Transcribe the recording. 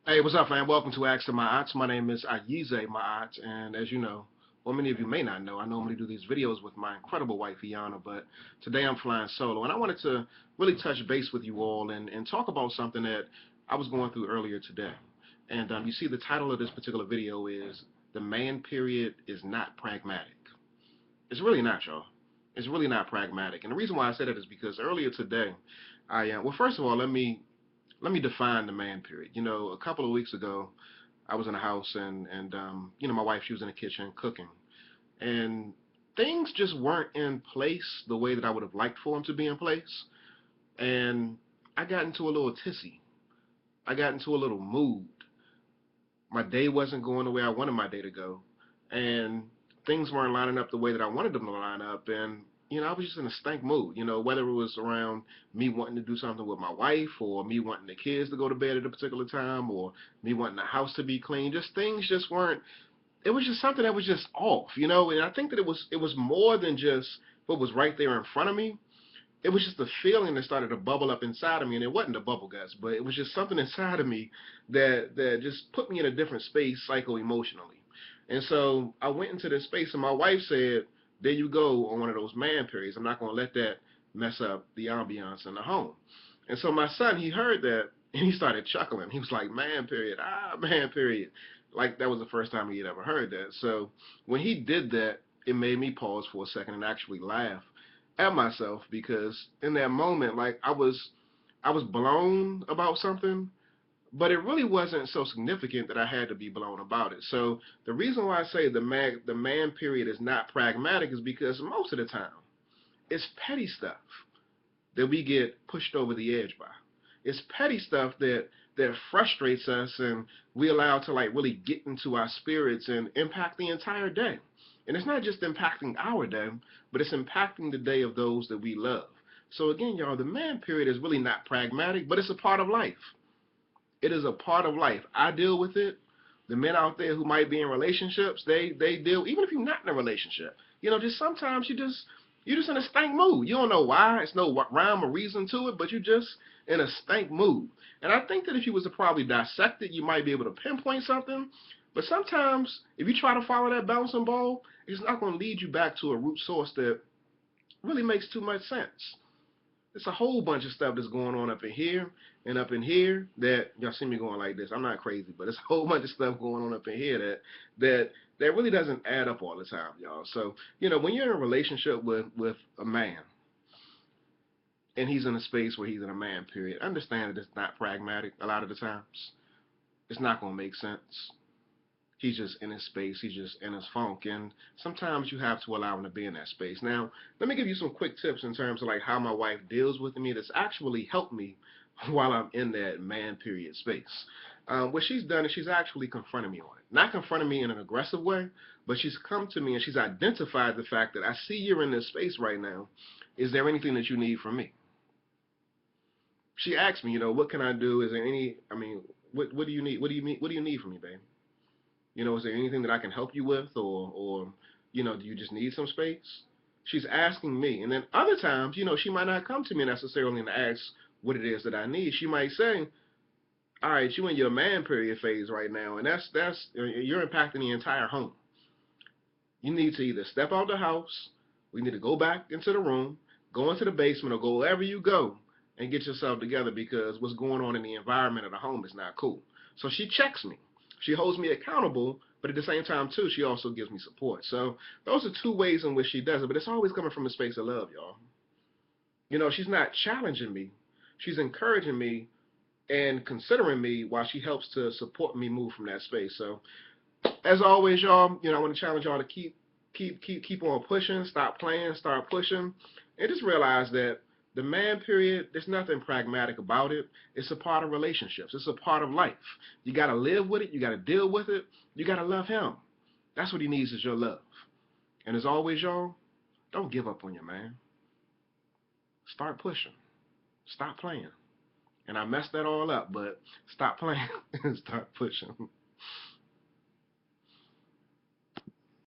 Hey, what's up, fam? Welcome to Ask My Aunts. My name is Ayize, my aunt, and as you know, well, many of you may not know, I normally do these videos with my incredible wife, Aiyana, but today I'm flying solo, and I wanted to really touch base with you all and talk about something that I was going through earlier today. And you see, the title of this particular video is "The Man Period is Not Pragmatic." It's really not, y'all. It's really not pragmatic, and the reason why I said that is because earlier today, well, first of all, let me define the man period. A couple of weeks ago, I was in the house and my wife, she was in the kitchen cooking, and things just weren't in place the way that I would have liked for them to be in place, and I got into a little tissy. I got into a little mood. My day wasn't going the way I wanted my day to go, and things weren't lining up the way that I wanted them to line up, and I was just in a stank mood. Whether it was around me wanting to do something with my wife, or me wanting the kids to go to bed at a particular time, or me wanting the house to be clean. Just things just weren't. It was just something that was just off. And I think that it was more than just what was right there in front of me. It was just a feeling that started to bubble up inside of me, and it wasn't a bubble guts, but it was just something inside of me that just put me in a different space psycho emotionally. And so I went into this space, and my wife said, "There you go on one of those man periods. I'm not going to let that mess up the ambiance in the home." And so my son, he heard that, and he started chuckling. He was like, "Man period, man period." Like that was the first time he had ever heard that. So when he did that, it made me pause for a second and actually laugh at myself, because in that moment, like I was blown about something, but it really wasn't so significant that I had to be blown about it. So the reason why I say the man period is not pragmatic is because most of the time it's petty stuff that we get pushed over the edge by. It's petty stuff that frustrates us, and we allow to like really get into our spirits and impact the entire day. And it's not just impacting our day, but it's impacting the day of those that we love. So again, y'all, the man period is really not pragmatic, but it's a part of life. It is a part of life. I deal with it. The men out there who might be in relationships, they deal. Even if you're not in a relationship, just sometimes you just in a stank mood. You don't know why. It's no rhyme or reason to it, but you just in a stank mood. And I think that if you was to probably dissect it, you might be able to pinpoint something. But sometimes, if you try to follow that bouncing ball, it's not going to lead you back to a root source that really makes too much sense. It's a whole bunch of stuff that's going on up in here and up in here that y'all see me going like this. I'm not crazy, but it's a whole bunch of stuff going on up in here that that really doesn't add up all the time, y'all. So when you're in a relationship with a man and he's in a space where he's in a man period, understand that it's not pragmatic a lot of the times. It's not gonna make sense. He's just in his space. He's just in his funk, and sometimes you have to allow him to be in that space. Now, let me give you some quick tips in terms of like how my wife deals with me. That's actually helped me while I'm in that man period space. What she's done is she's actually confronted me on it. Not confronted me in an aggressive way, but she's come to me and she's identified the fact that I see you're in this space right now. Is there anything that you need from me? She asked me, what can I do? Is there any? I mean, what do you need? What do you mean? What do you need from me, babe? Is there anything that I can help you with, or do you just need some space? She's asking me, and then other times, she might not come to me necessarily and ask what it is that I need. She might say, "All right, you in your man period phase right now, and that's you're impacting the entire home. You need to either step out the house, we need to go back into the room, go into the basement, or go wherever you go and get yourself together because what's going on in the environment of the home is not cool." So she checks me. She holds me accountable, but at the same time too, she also gives me support. So those are two ways in which she does it, but it's always coming from a space of love, y'all. She's not challenging me. She's encouraging me and considering me while she helps to support me move from that space. So as always, y'all, I want to challenge y'all to keep on pushing, stop playing, start pushing, and just realize that the man period, there's nothing pragmatic about it. It's a part of relationships. It's a part of life. You got to live with it. You got to deal with it. You got to love him. That's what he needs is your love. And as always, y'all, don't give up on your man. Start pushing. Stop playing. And I messed that all up, but stop playing and start pushing.